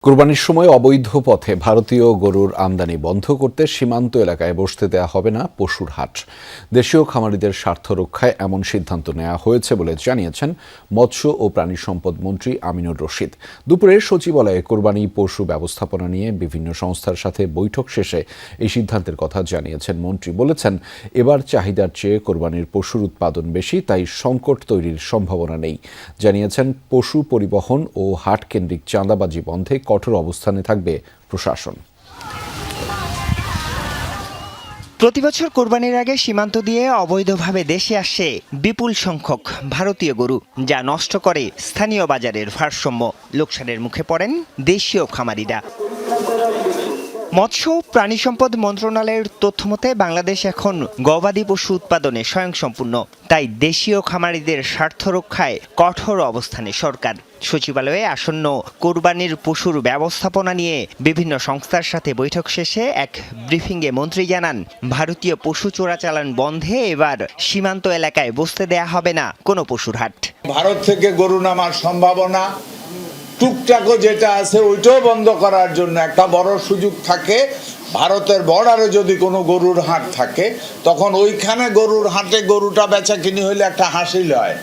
কোরবানির সময় অবৈধ পথে ভারতীয় গরুর আমদানি বন্ধ করতে সীমান্ত এলাকায় বসতে দেয়া হবে না পশুর হাট। দেশীয় খামারিদের স্বার্থ রক্ষায় এমন সিদ্ধান্ত নেওয়া হয়েছে বলে জানিয়েছেন মৎস্য ও প্রাণী সম্পদ মন্ত্রী আমিনুর রশিদ। দুপুরে সচিবালয়ে কোরবানি পশু ব্যবস্থাপনা নিয়ে বিভিন্ন সংস্থার সাথে বৈঠক শেষে এই সিদ্ধান্তের কথা জানিয়েছেন মন্ত্রী। বলেছেন, এবার চাহিদার চেয়ে কোরবানির পশুর উৎপাদন বেশি, তাই সংকট তৈরির সম্ভাবনা নেই। জানিয়েছেন, পশু পরিবহন ও হাট কেন্দ্রিক চাঁদাবাজি বন্ধে কঠোর অবস্থানে থাকবে প্রশাসন। প্রতিবছর কোরবানির আগে সীমান্ত দিয়ে অবৈধভাবে দেশে আসে বিপুল সংখ্যক ভারতীয় গরু, যা নষ্ট করে স্থানীয় বাজারের ভারসাম্য। লোকসানের মুখে পড়েন দেশীয় খামারিরা। মৎস্য প্রাণী সম্পদ মন্ত্রণালয়ের তথ্যমতে বাংলাদেশ এখন গবাদি পশু উৎপাদনে স্বয়ংসম্পূর্ণ, তাই দেশীয় খামারিদের স্বার্থ রক্ষায় কঠোর অবস্থানে সরকার। সচিবালয়ে আসন্ন কোরবানির পশুর ব্যবস্থাপনা নিয়ে বিভিন্ন সংস্থার সাথে বৈঠক শেষে এক ব্রিফিংয়ে মন্ত্রী জানান, ভারতীয় পশু চোরাচালান বন্ধে এবার সীমান্ত এলাকায় বসতে দেয়া হবে না কোনো পশুর হাট। ভারত থেকে গরু নামার সম্ভাবনা টুকটাকও যেটা আছে ওইটাও বন্ধ করার জন্য একটা বড় সুযোগ থাকে। ভারতের বর্ডারে যদি কোনো গরুর হাট থাকে, তখন ওইখানে গরুর হাটে গরুটা বেচা কিনি হইলে একটা হাসিল হয়,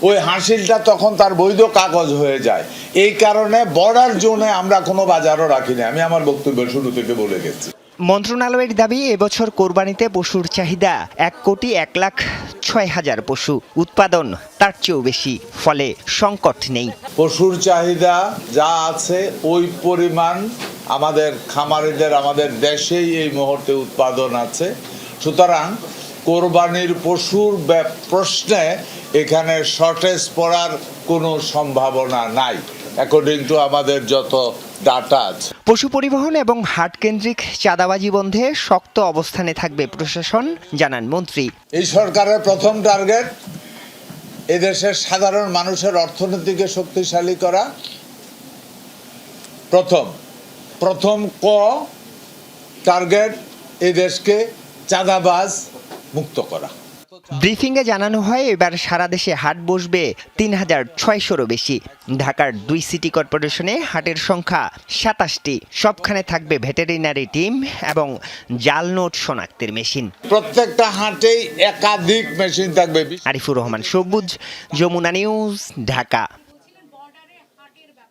ওই হাসিলটা তখন তার বৈধ কাগজ হয়ে যায়। এই কারণে বর্ডার জোনে আমরা কোনো বাজারও রাখি না, আমি আমার বক্তব্য শুরু থেকে বলে গেছি। মন্ত্রণালয়ের দাবি, এবছর কোরবানিতে পশুর চাহিদা 1,06,00,000 পশু, উৎপাদন তার চেয়েও বেশি, ফলে সংকট নেই। পশুর চাহিদা যা আছে ওই পরিমাণ আমাদের খামারিদের আমাদের দেশেই এই মুহূর্তে উৎপাদন আছে। সুতরাং কোরবানির পশুর প্রশ্নে এখানে শর্টেজ পড়ার কোনো সম্ভাবনা নাই, অ্যাকর্ডিং টু আমাদের যত ডাটা আছে। পশু পরিবহন এবং হাট কেন্দ্রিক চাঁদাবাজি বন্ধে শক্ত অবস্থানে থাকবে প্রশাসন, জানান মন্ত্রী। এই সরকারের প্রথম টার্গেট এদেশের সাধারণ মানুষের অর্থনীতিকে শক্তিশালী করা। প্রথম টার্গেট এই দেশকে চাঁদাবাজ মুক্ত করা। ব্রিফিংয়ে জানানো হয়, এবার সারা দেশে হাট বসবে 3,600-রও বেশি। ঢাকার 2 সিটি কর্পোরেশনে হাটের সংখ্যা 27টি। সবখানে থাকবে ভেটেরিনারি টিম এবং জাল নোট শনাক্তের মেশিন। প্রত্যেকটা হাটেই একাধিক মেশিন থাকবে। আরিফুর রহমান সবুজ, যমুনা নিউজ, ঢাকা।